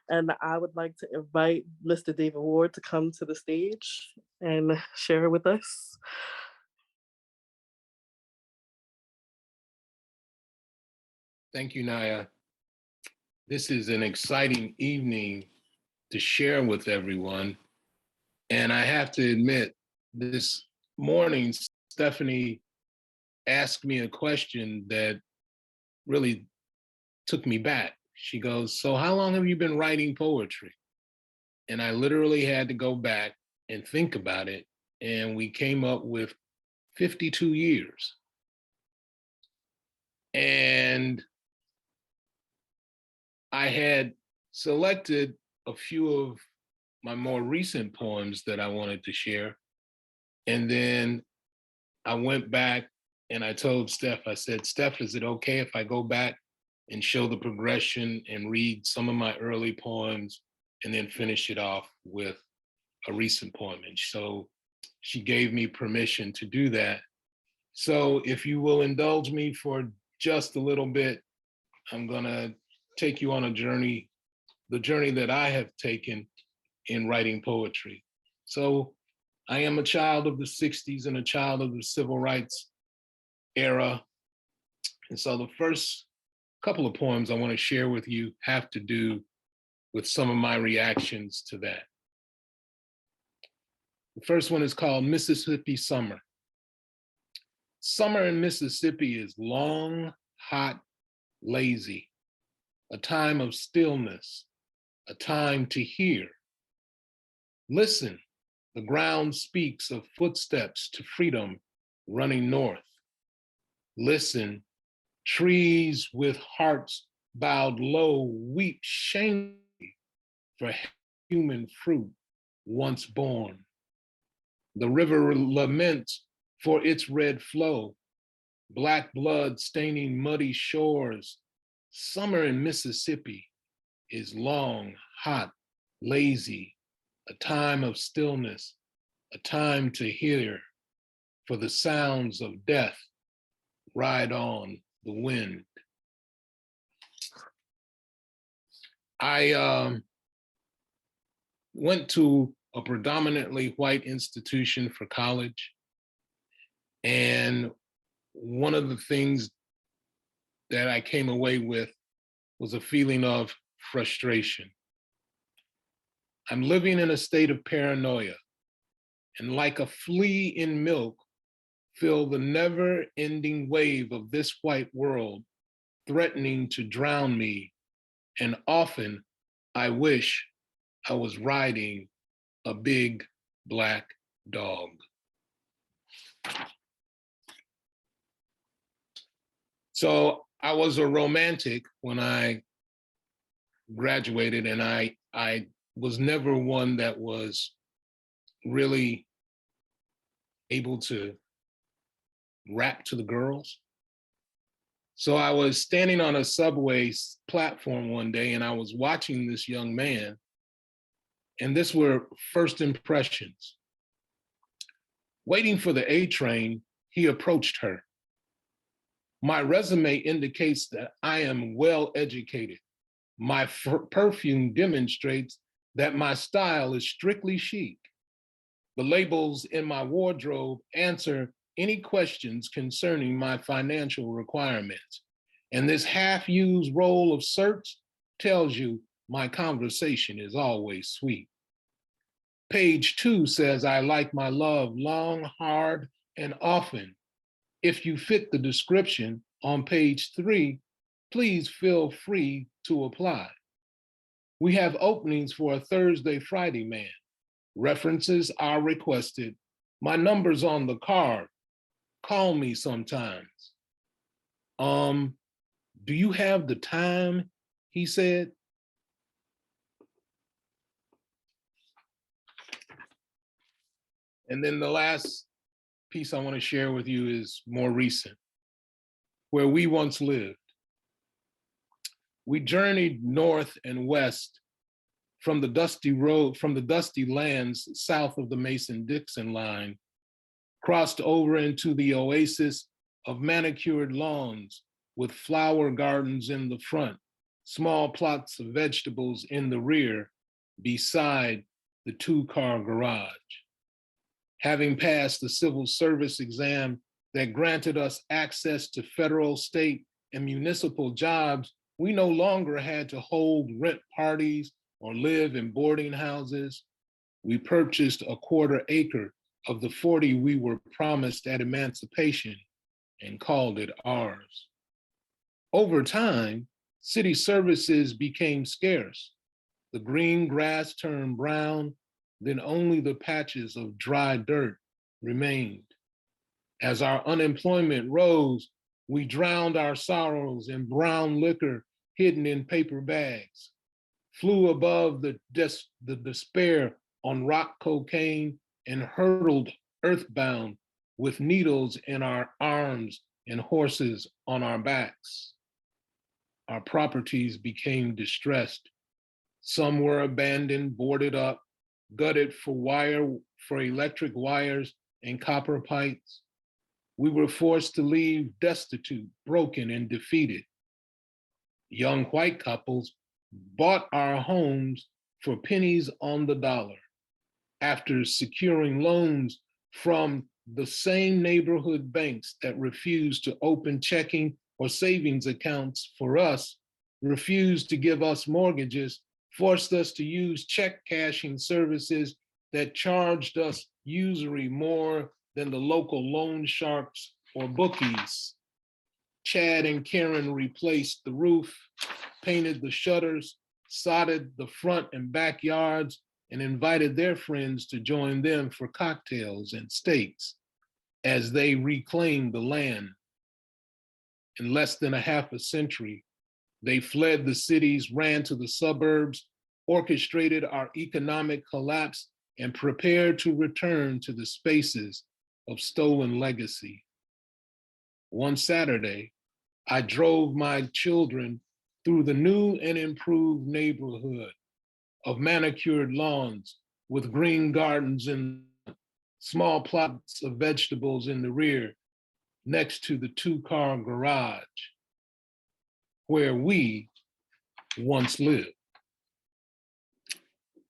And I would like to invite Mr. David Ward to come to the stage and share with us. Thank you, Naya. This is an exciting evening to share with everyone. And I have to admit, this morning, Stephanie asked me a question that really took me back. She goes, "So how long have you been writing poetry?" And I literally had to go back and think about it. And we came up with 52 years. And I had selected a few of my more recent poems that I wanted to share. And then I went back and I told Steph, I said, "Steph, is it okay if I go back and show the progression and read some of my early poems and then finish it off with a recent poem?" And so she gave me permission to do that. So if you will indulge me for just a little bit, I'm gonna take you on a journey, the journey that I have taken in writing poetry. So I am a child of the 60s and a child of the civil rights era. And so the first couple of poems I want to share with you have to do with some of my reactions to that. The first one is called Mississippi Summer. Summer in Mississippi is long, hot, lazy, a time of stillness, a time to hear. Listen, the ground speaks of footsteps to freedom running north. Listen, trees with hearts bowed low weep shamefully for human fruit once born. The river laments for its red flow, black blood staining muddy shores. Summer in Mississippi is long, hot, lazy, a time of stillness, a time to hear, for the sounds of death ride on the wind. I went to a predominantly white institution for college, and one of the things that I came away with was a feeling of frustration. I'm living in a state of paranoia, and like a flea in milk, feel the never-ending wave of this white world threatening to drown me, and often I wish I was riding a big black dog. So I was a romantic when I graduated, and I was never one that was really able to rap to the girls. So I was standing on a subway platform one day, and I was watching this young man, and this were first impressions. Waiting for the A train, he approached her. My resume indicates that I am well educated. My perfume demonstrates that my style is strictly chic. The labels in my wardrobe answer any questions concerning my financial requirements. And this half-used roll of search tells you my conversation is always sweet. Page 2 says I like my love long, hard, and often. If you fit the description on page 3, please feel free to apply. We have openings for a Thursday, Friday man. References are requested. My number's on the card. Call me sometimes. Do you have the time? He said. And then the last piece I want to share with you is more recent. Where we once lived. We journeyed north and west from the dusty road, from the dusty lands south of the Mason-Dixon line, crossed over into the oasis of manicured lawns with flower gardens in the front, small plots of vegetables in the rear beside the two-car garage. Having passed the civil service exam that granted us access to federal, state, and municipal jobs, we no longer had to hold rent parties or live in boarding houses. We purchased a quarter acre of the 40 we were promised at emancipation and called it ours. Over time, city services became scarce. The green grass turned brown, then only the patches of dry dirt remained. As our unemployment rose, we drowned our sorrows in brown liquor hidden in paper bags, flew above the despair on rock cocaine, and hurtled earthbound with needles in our arms and horses on our backs. Our properties became distressed. Some were abandoned, boarded up, gutted for electric wires and copper pipes. We were forced to leave destitute, broken, and defeated. Young white couples bought our homes for pennies on the dollar after securing loans from the same neighborhood banks that refused to open checking or savings accounts for us, refused to give us mortgages, forced us to use check cashing services that charged us usury more than the local loan sharks or bookies. Chad and Karen replaced the roof, painted the shutters, sodded the front and backyards, and invited their friends to join them for cocktails and steaks as they reclaimed the land. In less than a half a century, they fled the cities, ran to the suburbs, orchestrated our economic collapse, and prepared to return to the spaces of stolen legacy. One Saturday, I drove my children through the new and improved neighborhood of manicured lawns with green gardens and small plots of vegetables in the rear next to the two-car garage where we once lived.